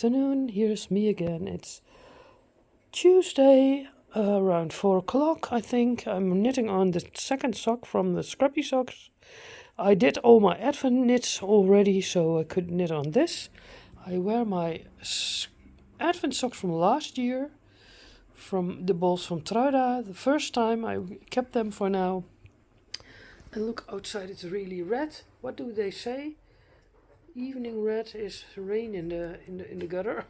afternoon. Here's me again. It's Tuesday, around 4 o'clock, I think. I'm knitting on the second sock from the scrappy socks. I did all my Advent knits already, so I could knit on this. I wear my Advent socks from last year, from the balls from Truida. The first time I kept them for now. And look, outside it's really red. What do they say? Evening red is rain in the gutter.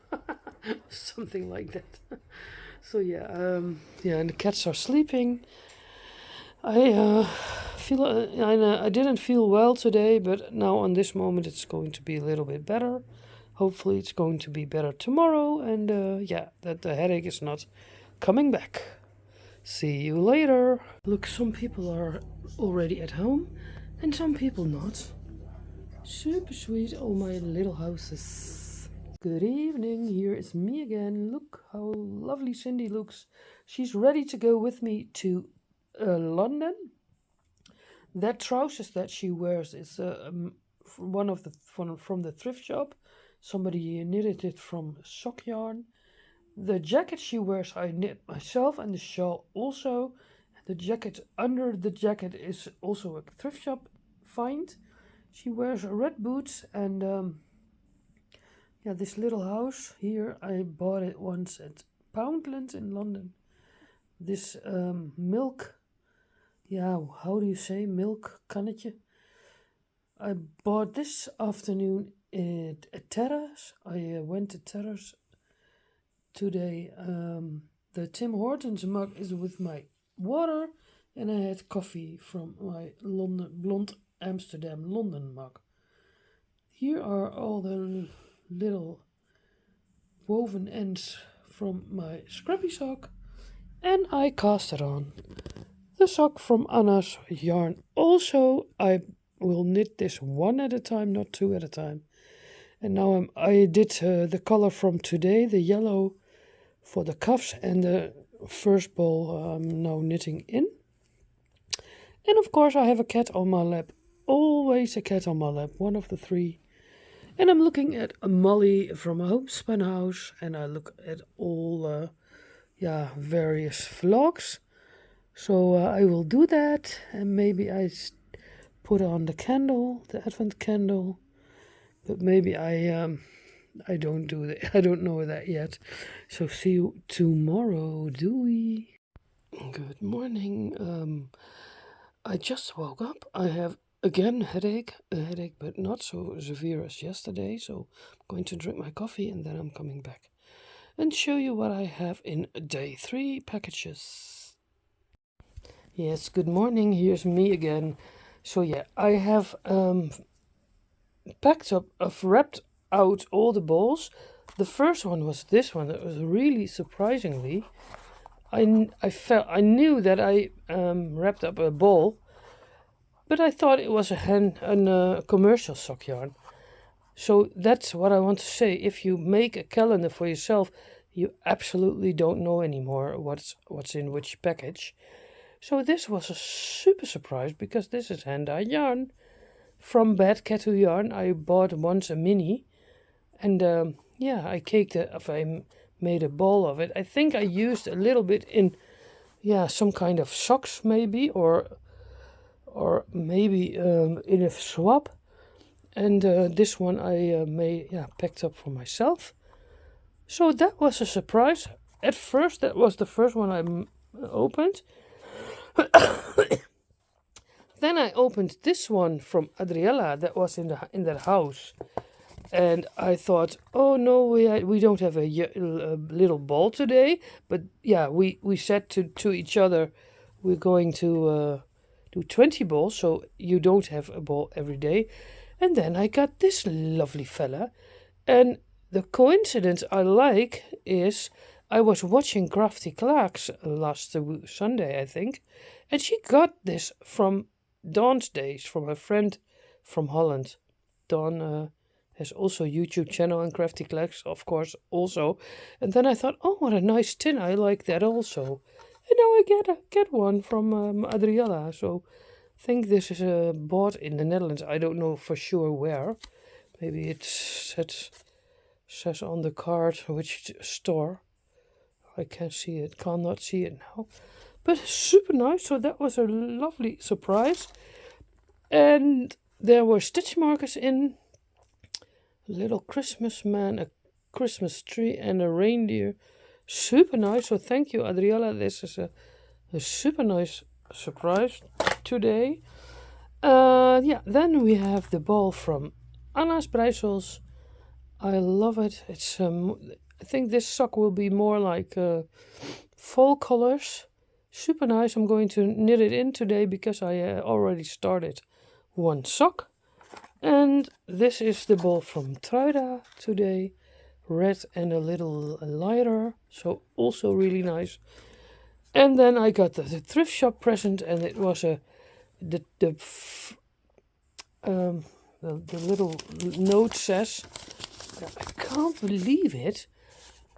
Something like that. So yeah, and the cats are sleeping. I I didn't feel well today, but now on this moment it's going to be a little bit better. Hopefully it's going to be better tomorrow, and that the headache is not coming back. See you later. Look, some people are already at home, and some people not. Super sweet, all my little houses. Good evening, here is me again. Look how lovely Cindy looks. She's ready to go with me to London. That trousers that she wears is one of the from the thrift shop. Somebody knitted it from sock yarn. The jacket she wears I knit myself, and the shawl also. The jacket under the jacket is also a thrift shop find. She wears red boots, and this little house here, I bought it once at Poundland in London. This milk, how do you say, milk kannetje? I bought this afternoon at Terrace. I went to Terrace today. The Tim Hortons mug is with my water, and I had coffee from my blonde Amsterdam London mug. Here are all the little woven ends from my scrappy sock, and I cast it on. The sock from Anna's yarn also. I will knit this one at a time, not two at a time. And now I did the color from today, the yellow for the cuffs, and the first ball I'm now knitting in. And of course I have a cat on my lap. Always a cat on my lap, one of the three. And I'm looking at Molly from a homespun house, and I look at all various vlogs. So I will do that, and maybe I put on the candle, the Advent candle, but maybe I don't do that. I don't know that yet. So see you tomorrow, doei. Good morning. I just woke up. I have again a headache, but not so severe as yesterday. So I'm going to drink my coffee, and then I'm coming back and show you what I have in day 3 packages. Yes, good morning. Here's me again. So yeah, I have packed up, I've wrapped out all the balls. The first one was this one. That was really surprisingly. I knew that I wrapped up a ball, but I thought it was a commercial sock yarn. So that's what I want to say. If you make a calendar for yourself, you absolutely don't know anymore what's in which package. So this was a super surprise, because this is hand-dyed yarn from Bad Cat Yarn. I bought once a mini, and I caked it. If I made a ball of it, I think I used a little bit in some kind of socks, maybe, or maybe in a swab. And this one I packed up for myself. So that was a surprise. At first, that was the first one I opened. Then I opened this one from Adriella that was in that house, and I thought, oh no, we don't have a little ball today. But we said to each other, we're going to do 20 balls, so you don't have a ball every day. And then I got this lovely fella, and the coincidence I like is I was watching Crafty Clark's last Sunday, I think, and she got this from Dawn's days, from her friend from Holland. Dawn has also a YouTube channel, and Crafty Clark's, of course, also. And then I thought, oh, what a nice tin, I like that also. And now I get one from Adriella. So I think this is bought in the Netherlands. I don't know for sure where. Maybe it's Says on the card which store. I can't see it, cannot see it now. But super nice, so that was a lovely surprise. And there were stitch markers in, a little Christmas man, a Christmas tree, and a reindeer. Super nice, so thank you, Adriella. This is a super nice surprise today. Yeah, then we have the ball from Anna's Breisels. I love it. It's I think this sock will be more like fall colors. Super nice. I'm going to knit it in today because I already started one sock. And this is the ball from Truida today. Red and a little lighter. So also really nice. And then I got the thrift shop present, and it was the little note says, I can't believe it.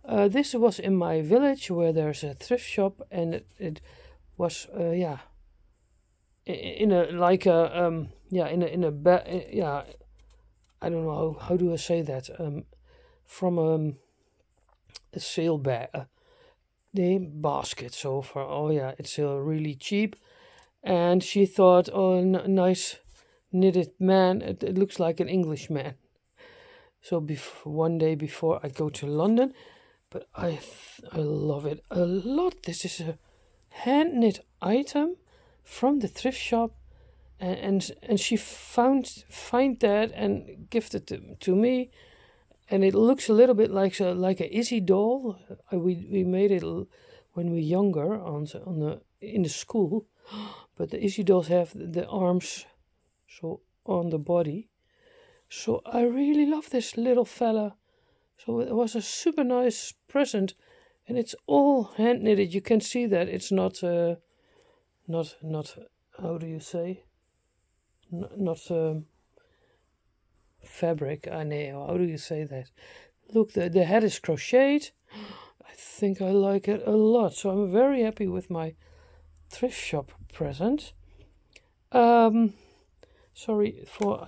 This was in my village where there's a thrift shop, and it was in a like a in a yeah, I don't know how do I say that, from a sale bag, the basket. So for it's really cheap, and she thought, oh, nice knitted man. It looks like an English man. So one day before I go to London, but I love it a lot. This is a hand knit item from the thrift shop, and she find that and gifted it to me, and it looks a little bit like a Izzy doll. We made it when we were younger in the school, but the Izzy dolls have the arms so on the body. So I really love this little fella. So it was a super nice present, and it's all hand knitted. You can see that it's not how do you say, not fabric. I know, how do you say that? Look, the head is crocheted. I think I like it a lot. So I'm very happy with my thrift shop present. Sorry for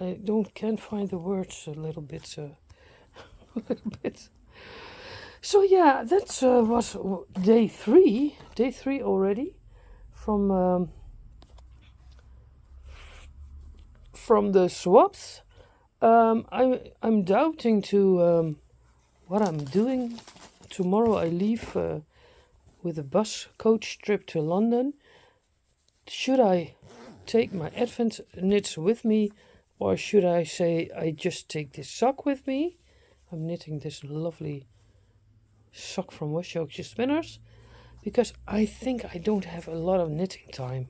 can't find the words a little bit. A little bit. So yeah, that was day three already from the swaps. I'm doubting to what I'm doing tomorrow. I leave with a bus coach trip to London. Should I take my Advent knits with me, or should I say I just take this sock with me? I'm knitting this lovely sock from Wash Yorkshire Spinners because I think I don't have a lot of knitting time.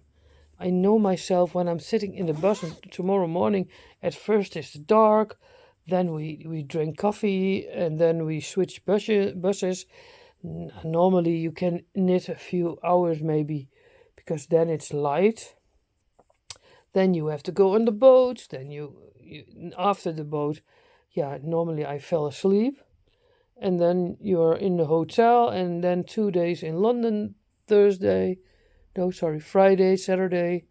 I know myself when I'm sitting in the bus tomorrow morning. At first it's dark, then we drink coffee, and then we switch buses. Normally you can knit a few hours maybe, because then it's light. Then you have to go on the boat. Then you after the boat, normally I fell asleep. And then you're in the hotel, and then 2 days in London, Friday, Saturday.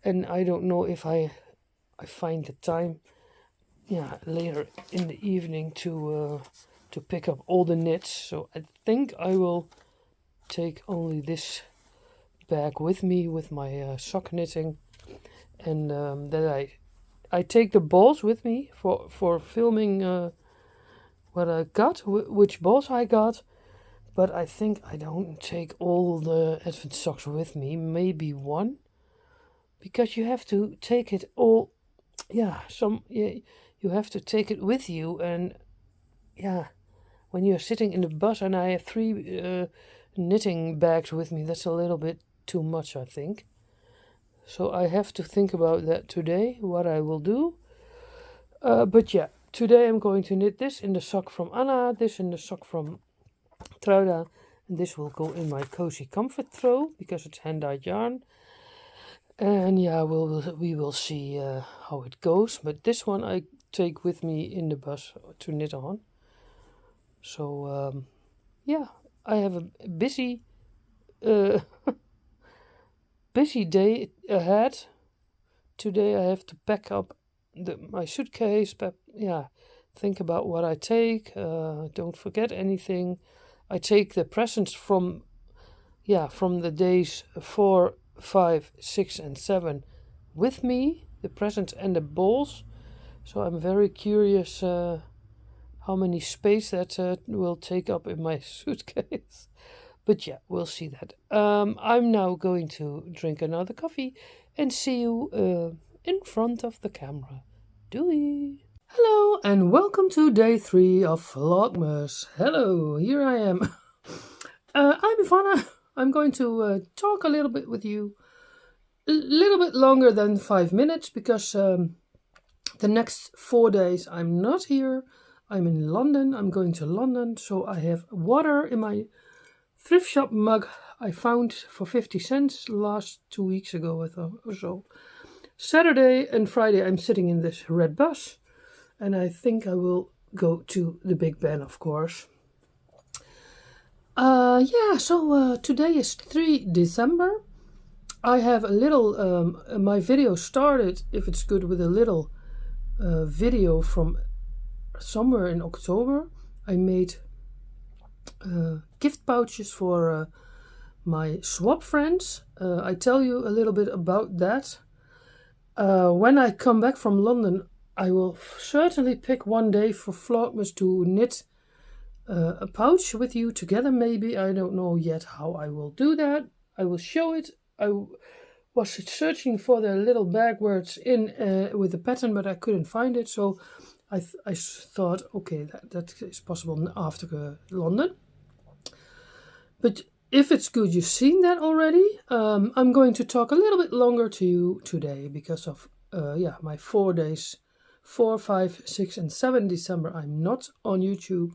And I don't know if I find the time, later in the evening to pick up all the knits. So I think I will take only this bag with me with my sock knitting. And then I take the balls with me for filming what I got, which balls I got. But I think I don't take all the Advent socks with me, maybe one. Because you have to take it all, you have to take it with you. And when you're sitting in the bus, and I have 3 knitting bags with me, that's a little bit too much, I think. So I have to think about that today, what I will do. But today I'm going to knit this in the sock from Anna, this in the sock from Truida, and this will go in my cozy comfort throw because it's hand-dyed yarn. And we will see how it goes. But this one I take with me in the bus to knit on. So I have a busy busy day ahead. Today I have to pack up my suitcase. think about what I take. Don't forget anything. I take the presents from the days 4, 5, 6, and 7 with me, the presents and the balls. So I'm very curious how many space that will take up in my suitcase. But yeah, we'll see that. I'm now going to drink another coffee and see you in front of the camera. Doei! Hello and welcome to day 3 of Vlogmas. Hello, here I am. I'm Ivonne. I'm going to talk a little bit with you. A little bit longer than 5 minutes because the next 4 days I'm not here. I'm in London. I'm going to London. So I have water in my thrift shop mug I found for 50 cents last 2 weeks ago or so. Saturday and Friday I'm sitting in this red bus. And I think I will go to the Big Ben, of course. So today is 3 December. I have a little, my video started, if it's good, with a little video from somewhere in October. I made gift pouches for my swap friends. I tell you a little bit about that. When I come back from London, I will certainly pick one day for Vlogmas to knit a pouch with you together maybe. I don't know yet how I will do that. I will show it. I was searching for the little bag where it's in with the pattern, but I couldn't find it. So I thought, okay, that is possible after London. But if it's good, you've seen that already. I'm going to talk a little bit longer to you today because of my 4 days, 4, 5, 6, and 7 December. I'm not on YouTube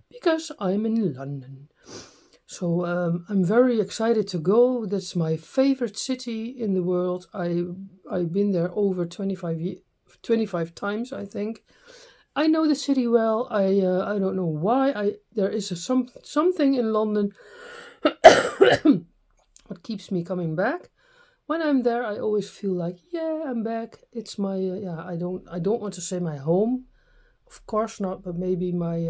because I'm in London. So I'm very excited to go. That's my favorite city in the world. I've been there over 25 times, I think. I know the city well. I don't know why. There is something in London what keeps me coming back. When I'm there, I always feel like, yeah, I'm back. It's my I don't want to say my home, of course not, but maybe my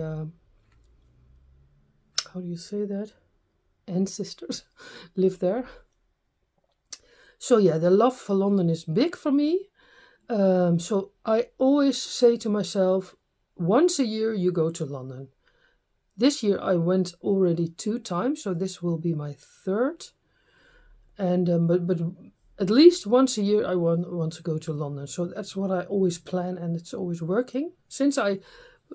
how do you say that? Ancestors live there. So yeah, the love for London is big for me. So I always say to myself, once a year you go to London. This year I went already 2 times, so this will be my 3rd. And but at least once a year I want to go to London. So that's what I always plan, and it's always working. Since I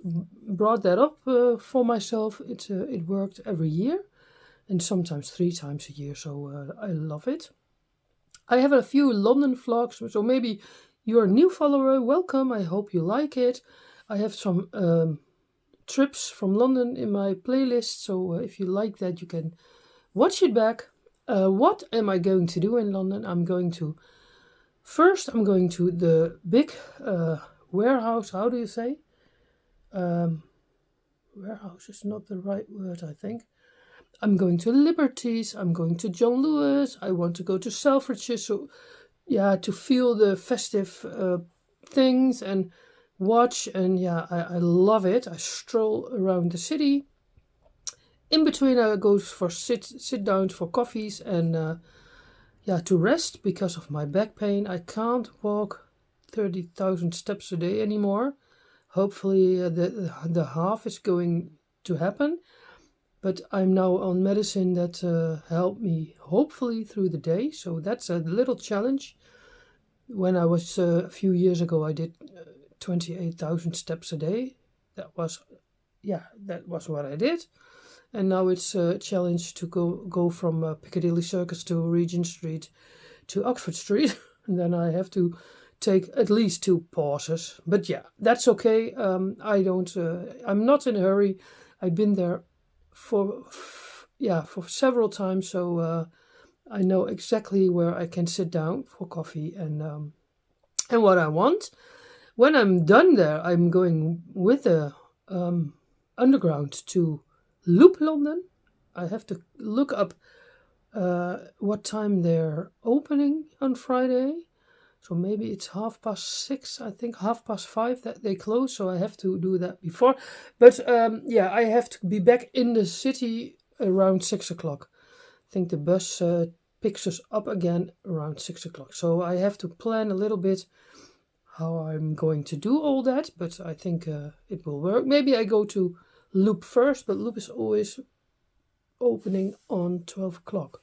brought that up for myself, it worked every year, and sometimes 3 times a year. So I love it. I have a few London vlogs, so maybe you're a new follower. Welcome. I hope you like it. I have some trips from London in my playlist, so if you like that, you can watch it back. What am I going to do in London? I'm going to the big warehouse. How do you say? Warehouse is not the right word, I think. I'm going to Liberties. I'm going to John Lewis. I want to go to Selfridges. So, yeah, to feel the festive things and watch. And yeah, I love it. I stroll around the city. In between, I go for sit downs for coffees and to rest because of my back pain. I can't walk 30,000 steps a day anymore. Hopefully, the half is going to happen. But I'm now on medicine that help me hopefully through the day. So that's a little challenge. When I was a few years ago, I did 28,000 steps a day. That was what I did. And now it's a challenge to go from Piccadilly Circus to Regent Street to Oxford Street. And then I have to take at least 2 pauses. But yeah, that's okay. I'm not in a hurry. I've been there for several times, so I know exactly where I can sit down for coffee and what I want. When I'm done there, I'm going with the underground to Loop London. I have to look up what time they're opening on Friday. So maybe it's 6:30, I think 5:30 that they close, so I have to do that before. But yeah, I have to be back in the city around 6 o'clock. I think the bus picks us up again around 6 o'clock. So I have to plan a little bit how I'm going to do all that, but I think it will work. Maybe I go to Loop first, but Loop is always opening on 12 o'clock.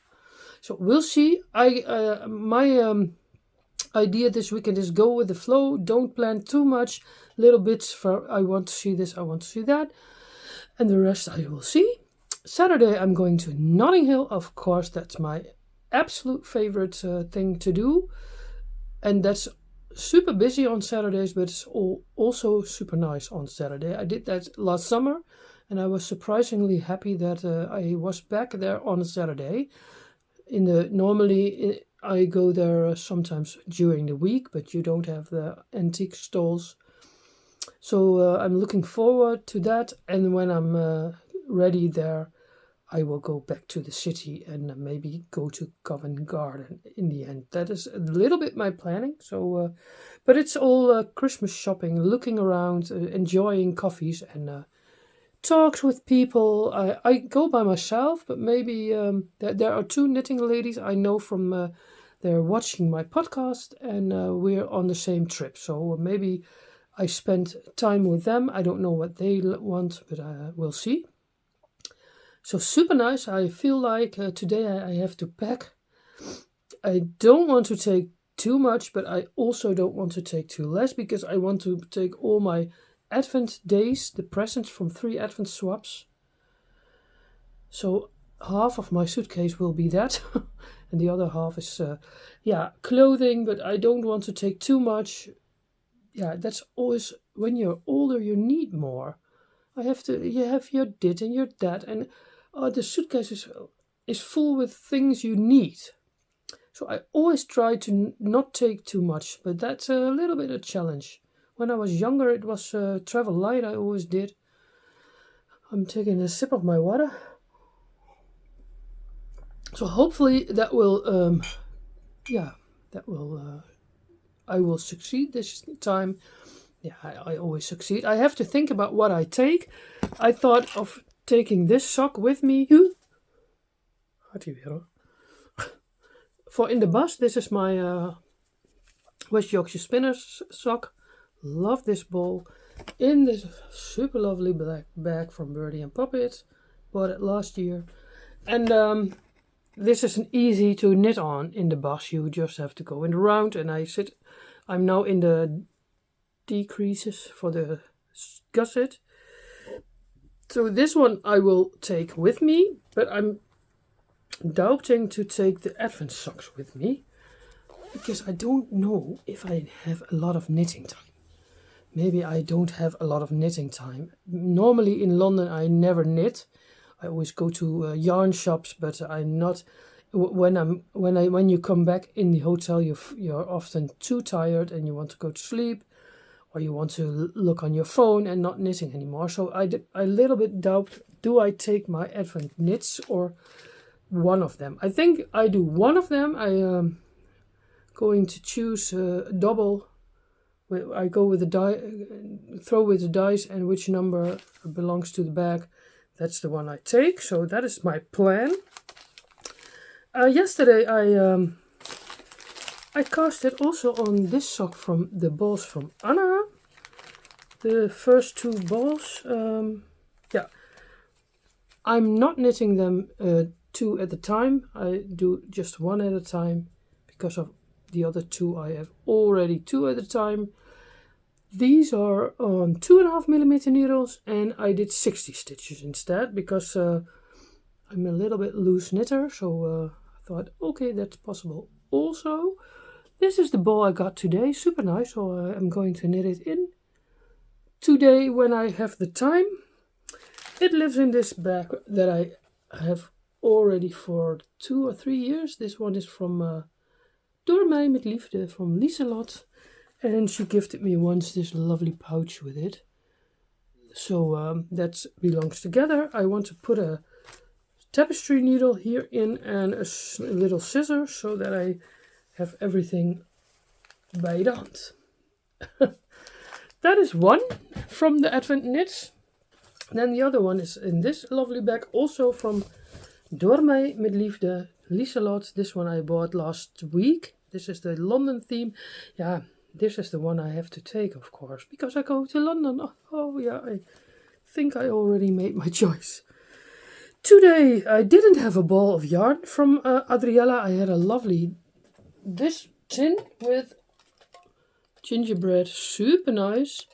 So we'll see. My idea this weekend is go with the flow. Don't plan too much. Little bits for I want to see this, I want to see that. And the rest I will see. Saturday I'm going to Notting Hill. Of course, that's my absolute favorite thing to do. And that's super busy on Saturdays, but it's also super nice on Saturday. I did that last summer, and I was surprisingly happy that I was back there on a Saturday. Normally I go there sometimes during the week, but you don't have the antique stalls. So I'm looking forward to that, and when I'm ready there, I will go back to the city and maybe go to Covent Garden in the end. That is a little bit my planning. So, but it's all Christmas shopping, looking around, enjoying coffees and talks with people. I go by myself, but maybe there are 2 knitting ladies I know from they're watching my podcast, and we're on the same trip. So maybe I spend time with them. I don't know what they want, but we'll see. So super nice. I feel like today I have to pack. I don't want to take too much, but I also don't want to take too less, because I want to take all my Advent days, the presents from 3 Advent swaps. So half of my suitcase will be that, and the other half is clothing, but I don't want to take too much. Yeah, that's always, when you're older you need more. You have your dit and your that, and the suitcase is full with things you need. So I always try to not take too much, but that's a little bit a challenge. When I was younger, it was travel light. I always did. I'm taking a sip of my water. So hopefully that will, I will succeed this time. Yeah, I always succeed. I have to think about what I take. I thought of taking this sock with me. For in the bus, this is my West Yorkshire Spinners sock. Love this ball. In this super lovely black bag from Birdie and Puppet. Bought it last year. And this is an easy to knit on in the bus. You just have to go in the round, and I'm now in the decreases for the gusset. So this one I will take with me, but I'm doubting to take the Advent socks with me, because I don't know if I have a lot of knitting time. Maybe I don't have a lot of knitting time. Normally in London I never knit. I always go to yarn shops, but I'm not. When you come back in the hotel, you're often too tired and you want to go to sleep, or you want to look on your phone and not knitting anymore. So I little bit doubt, do I take my Advent knits or one of them? I think I do one of them. I am going to choose a double. I go with the die, throw with the dice, and which number belongs to the bag, that's the one I take. So that is my plan. Yesterday I casted also on this sock from the balls from Anna. The first 2 balls. I'm not knitting them 2 at a time. I do just 1 at a time, because of the other 2 I have already 2 at a time. These are on 2.5mm needles, and I did 60 stitches instead, because I'm a little bit loose knitter, so I thought, okay, that's possible. Also, this is the ball I got today, super nice, so I'm going to knit it in today when I have the time. It lives in this bag that I have already for 2 or 3 years. This one is from Door mij met liefde from Lieselot, and she gifted me once this lovely pouch with it. So that belongs together. I want to put a tapestry needle here in and a little scissors, so that I have everything bij de hand. That is one from the Advent Knits. Then the other one is in this lovely bag, also from Door mij met liefde, Lieselot. This one I bought last week. This is the London theme. Yeah, this is the one I have to take, of course, because I go to London. Oh yeah, I think I already made my choice. Today I didn't have a ball of yarn from Adriella. I had a lovely, this tin with gingerbread, super nice.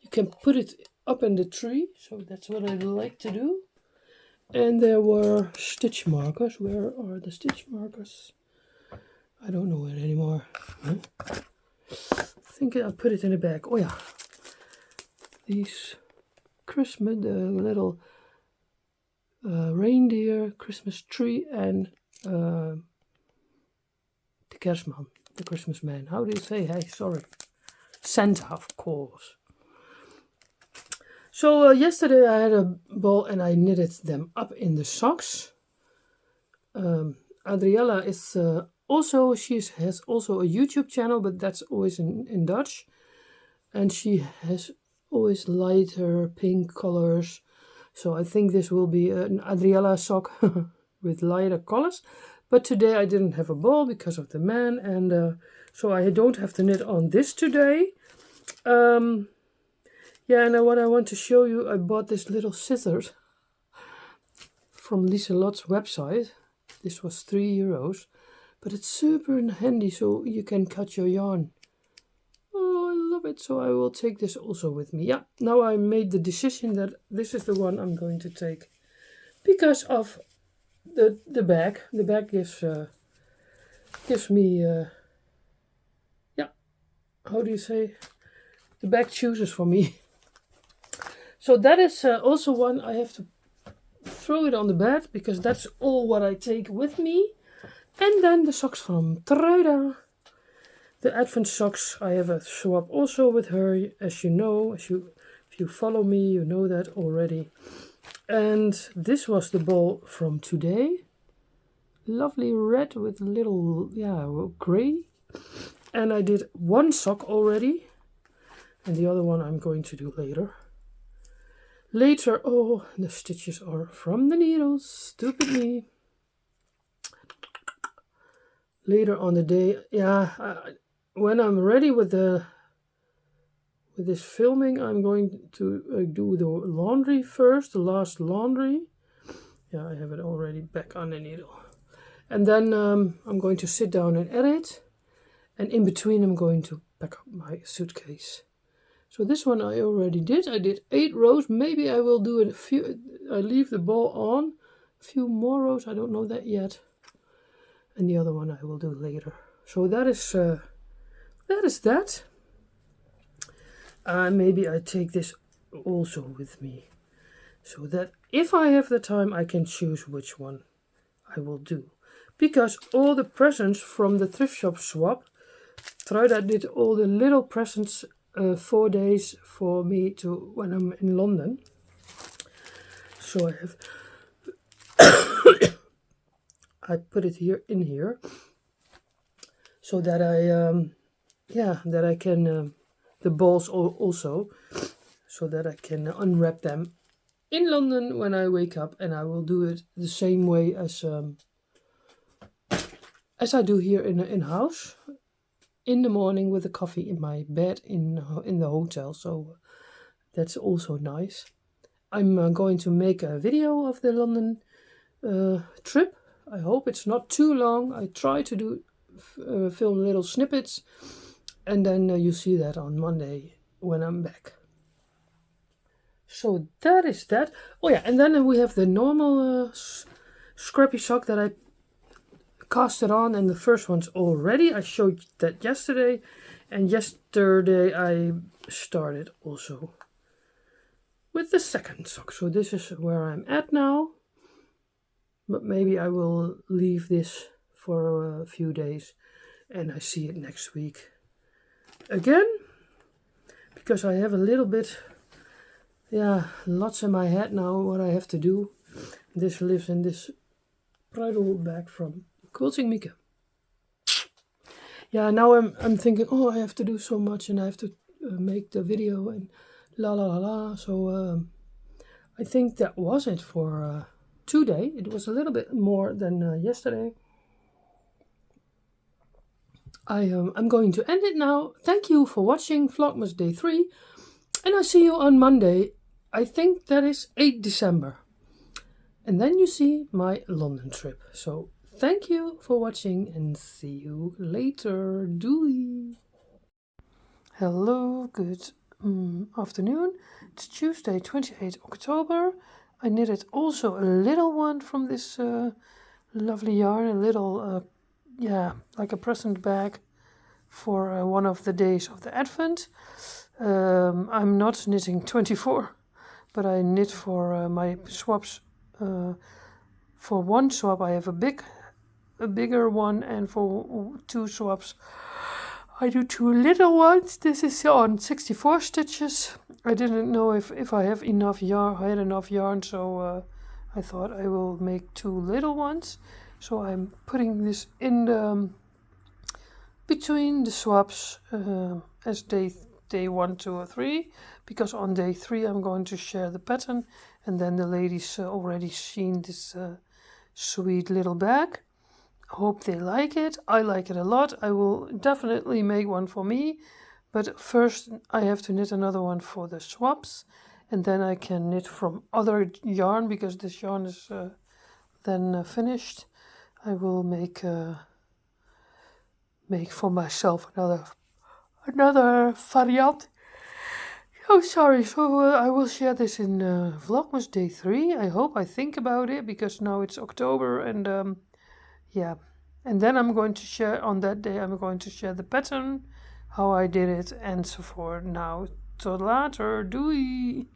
You can put it up in the tree, so that's what I like to do. And there were stitch markers. Where are the stitch markers? I don't know it anymore. Huh? I think I put it in a bag. Oh yeah, these Christmas, the little reindeer, Christmas tree, and the kerstman, the Christmas man. How do you say? Hey, sorry, Santa, of course. So yesterday I had a ball and I knitted them up in the socks. Adriella is also, has also a YouTube channel, but that's always in Dutch. And she has always lighter pink colors. So I think this will be an Adriella sock with lighter colors. But today I didn't have a ball because of the man. And so I don't have to knit on this today. Yeah, and what I want to show you, I bought this little scissors from Lieselot's website. This was €3, but it's super handy, so you can cut your yarn. Oh, I love it, so I will take this also with me. Yeah, now I made the decision that this is the one I'm going to take because of the bag. The bag gives me, yeah, how do you say? The bag chooses for me. So that is also one I have to throw it on the bed because that's all what I take with me. And then the socks from Truida. The Advent socks, I have a swap also with her, as you know. If you follow me, you know that already. And this was the ball from today. Lovely red with little, yeah, grey. And I did one sock already. And the other one I'm going to do later. Oh, the stitches are from the needles. Stupid me. Later on the day, yeah, when I'm ready with this filming, I'm going to do the laundry first, the last laundry. Yeah, I have it already back on the needle. And then I'm going to sit down and edit. And in between, I'm going to pack up my suitcase. So this one I already did. I did 8 rows. Maybe I will do a few. I leave the ball on. A few more rows. I don't know that yet. And the other one I will do later. So that is that. Maybe I take this also with me. So that if I have the time, I can choose which one I will do. Because all the presents from the thrift shop swap, Truida did all the little presents 4 days for me to when I'm in London. So I have I put it in here so that I can the balls also so that I can unwrap them in London when I wake up, and I will do it the same way as I do here in house. In the morning with a coffee in my bed in the hotel, so that's also nice. I'm going to make a video of the London trip. I hope it's not too long. I try to film little snippets, and then you see that on Monday when I'm back. So that is that. Oh yeah, and then we have the normal scrappy sock that I casted on, and the first one's already. I showed that yesterday, and yesterday I started also with the second sock. So this is where I'm at now, but maybe I will leave this for a few days and I see it next week again, because I have a little bit, lots in my head now what I have to do. This lives in this bridal bag from Quilting Mieke. yeah, now I'm thinking, oh, I have to do so much and I have to make the video and la la la la. So I think that was it for today. It was a little bit more than yesterday. I'm going to end it now. Thank you for watching Vlogmas Day 3. And I see you on Monday. I think that is 8 December. And then you see my London trip. So thank you for watching and see you later. Doei! Hello, good afternoon. It's Tuesday, 28th October. I knitted also a little one from this lovely yarn. A little, yeah, like a present bag for one of the days of the Advent. I'm not knitting 24, but I knit for my swaps. For one swap I have a bigger one, and for 2 swaps I do 2 little ones. This is on 64 stitches. I didn't know if I have enough yarn. I had enough yarn, so I thought I will make 2 little ones. So I'm putting this in the between the swaps as day 1, 2, or 3, because on day 3 I'm going to share the pattern, and then the ladies already seen this sweet little bag. Hope they like it. I like it a lot. I will definitely make one for me, but first I have to knit another one for the swaps, and then I can knit from other yarn, because this yarn is then finished. I will make for myself another variant. Oh, sorry. So I will share this in Vlogmas Day 3. I think about it, because now it's October, and yeah. And then I'm going to share, on that day, I'm going to share the pattern, how I did it, and so forth. Now, tot later. Doei!